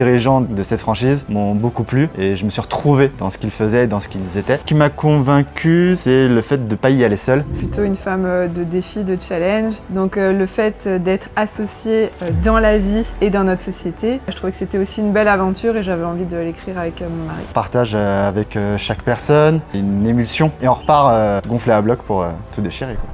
Les dirigeants de cette franchise m'ont beaucoup plu et je me suis retrouvé dans ce qu'ils faisaient et dans ce qu'ils étaient. Ce qui m'a convaincu, c'est le fait de ne pas y aller seul. Plutôt une femme de défi, de challenge. Donc le fait d'être associée dans la vie et dans notre société, je trouvais que c'était aussi une belle aventure et j'avais envie de l'écrire avec mon mari. Partage avec chaque personne, une émulsion et on repart gonflé à bloc pour tout déchirer, quoi.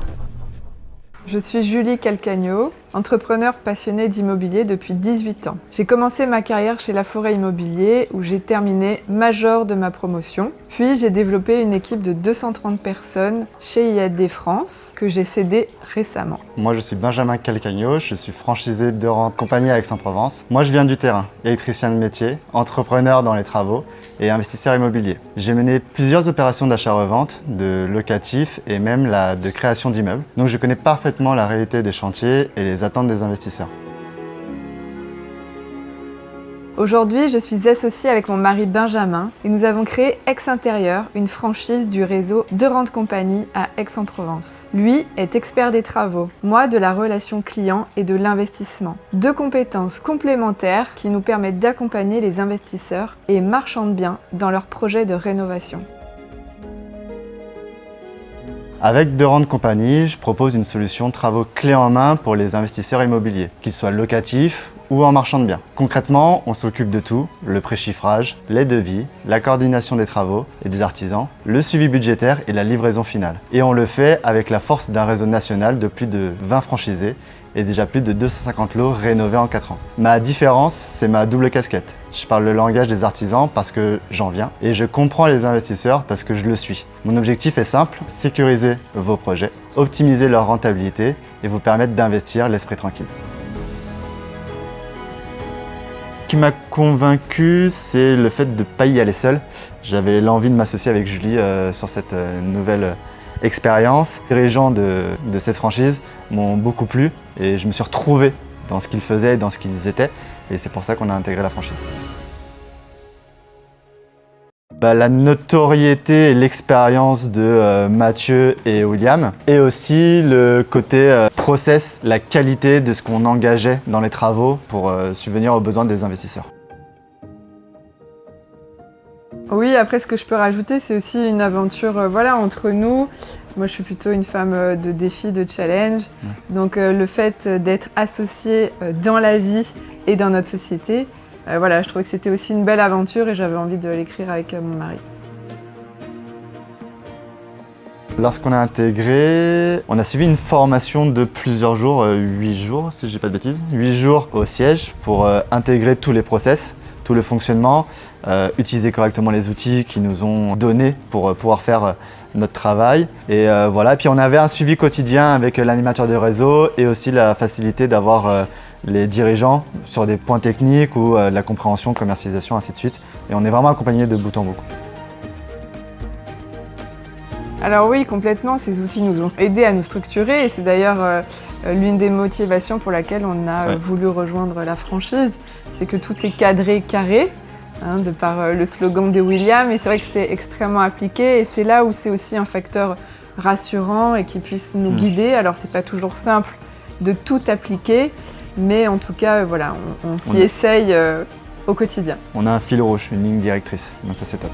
Je suis Julie Calcagno, entrepreneur passionnée d'immobilier depuis 18 ans. J'ai commencé ma carrière chez Laforêt Immobilier où j'ai terminé major de ma promotion. Puis j'ai développé une équipe de 230 personnes chez IAD France que j'ai cédée récemment. Moi je suis Benjamin Calcagno, je suis franchisé de Rente Compagnie à Aix-en-Provence. Moi je viens du terrain, électricien de métier, entrepreneur dans les travaux et investisseur immobilier. J'ai mené plusieurs opérations d'achat-revente, de locatif et même de création d'immeubles. Donc je connais parfaitement la réalité des chantiers et les attentes des investisseurs. Aujourd'hui, je suis associée avec mon mari Benjamin et nous avons créé Aix Intérieur, une franchise du réseau de Rente Compagnie à Aix-en-Provence. Lui est expert des travaux, moi de la relation client et de l'investissement. Deux compétences complémentaires qui nous permettent d'accompagner les investisseurs et marchands de biens dans leurs projets de rénovation. Avec De Rente Compagnie, je propose une solution de travaux clé en main pour les investisseurs immobiliers, qu'ils soient locatifs ou en marchand de biens. Concrètement, on s'occupe de tout, le préchiffrage, les devis, la coordination des travaux et des artisans, le suivi budgétaire et la livraison finale. Et on le fait avec la force d'un réseau national de plus de 20 franchisés et déjà plus de 250 lots rénovés en 4 ans. Ma différence, c'est ma double casquette. Je parle le langage des artisans parce que j'en viens et je comprends les investisseurs parce que je le suis. Mon objectif est simple, sécuriser vos projets, optimiser leur rentabilité et vous permettre d'investir l'esprit tranquille. Ce qui m'a convaincu, c'est le fait de ne pas y aller seul. J'avais l'envie de m'associer avec Julie sur cette nouvelle expérience. Les dirigeants de cette franchise m'ont beaucoup plu et je me suis retrouvé dans ce qu'ils faisaient et dans ce qu'ils étaient. Et c'est pour ça qu'on a intégré la franchise. La notoriété et l'expérience de Mathieu et William et aussi le côté process, la qualité de ce qu'on engageait dans les travaux pour subvenir aux besoins des investisseurs. Oui, après ce que je peux rajouter, c'est aussi une aventure entre nous. Moi, je suis plutôt une femme de défi, de challenge. Donc le fait d'être associée dans la vie et dans notre société, je trouvais que c'était aussi une belle aventure et j'avais envie de l'écrire avec mon mari. Lorsqu'on a intégré, on a suivi une formation de plusieurs jours, 8 jours si je dis pas de bêtises, 8 jours au siège pour intégrer tous les process, tout le fonctionnement, utiliser correctement les outils qu'ils nous ont donnés pour pouvoir faire notre travail. Et puis on avait un suivi quotidien avec l'animateur de réseau et aussi la facilité d'avoir les dirigeants sur des points techniques ou de la compréhension, commercialisation, ainsi de suite. Et on est vraiment accompagné de bout en bout. Alors oui, complètement, ces outils nous ont aidés à nous structurer et c'est d'ailleurs l'une des motivations pour laquelle on a voulu rejoindre la franchise. C'est que tout est cadré, carré, de par le slogan de William, et c'est vrai que c'est extrêmement appliqué et c'est là où c'est aussi un facteur rassurant et qui puisse nous guider. Alors c'est pas toujours simple de tout appliquer, mais en tout cas, on s'y essaye au quotidien. On a un fil rouge, une ligne directrice, donc ça c'est top.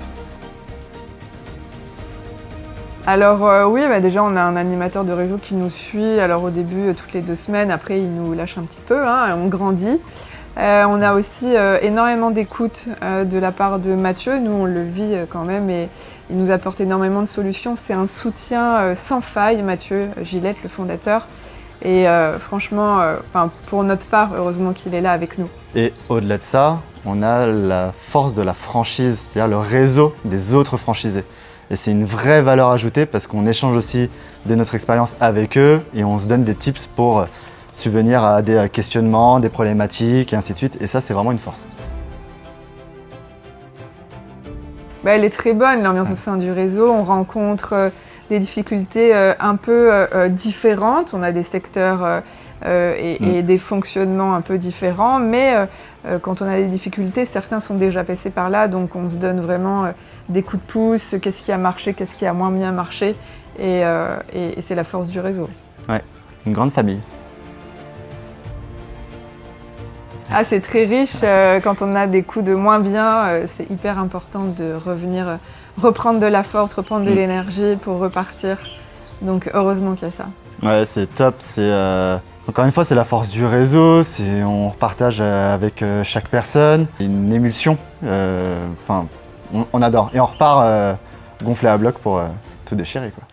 Alors oui, déjà on a un animateur de réseau qui nous suit, alors au début toutes les 2 semaines, après il nous lâche un petit peu, on grandit. On a aussi énormément d'écoute de la part de Mathieu, nous on le vit quand même et il nous apporte énormément de solutions. C'est un soutien sans faille, Mathieu Gillette, le fondateur. Et franchement, pour notre part, heureusement qu'il est là avec nous. Et au-delà de ça, on a la force de la franchise, c'est-à-dire le réseau des autres franchisés. Et c'est une vraie valeur ajoutée parce qu'on échange aussi de notre expérience avec eux et on se donne des tips pour subvenir à des questionnements, des problématiques et ainsi de suite. Et ça, c'est vraiment une force. Elle est très bonne, l'ambiance au sein du réseau. On rencontre des difficultés un peu différentes. On a des secteurs et des fonctionnements un peu différents, mais quand on a des difficultés, certains sont déjà passés par là, donc on se donne vraiment des coups de pouce, qu'est-ce qui a marché, qu'est-ce qui a moins bien marché, et c'est la force du réseau. Ouais, une grande famille. Ah, c'est très riche. Quand on a des coups de moins bien, c'est hyper important de revenir, reprendre de la force, reprendre de l'énergie pour repartir. Donc heureusement qu'il y a ça. Ouais, c'est top. Encore une fois, c'est la force du réseau. On partage avec chaque personne. Une émulsion. On adore. Et on repart gonflé à bloc pour tout déchirer, quoi.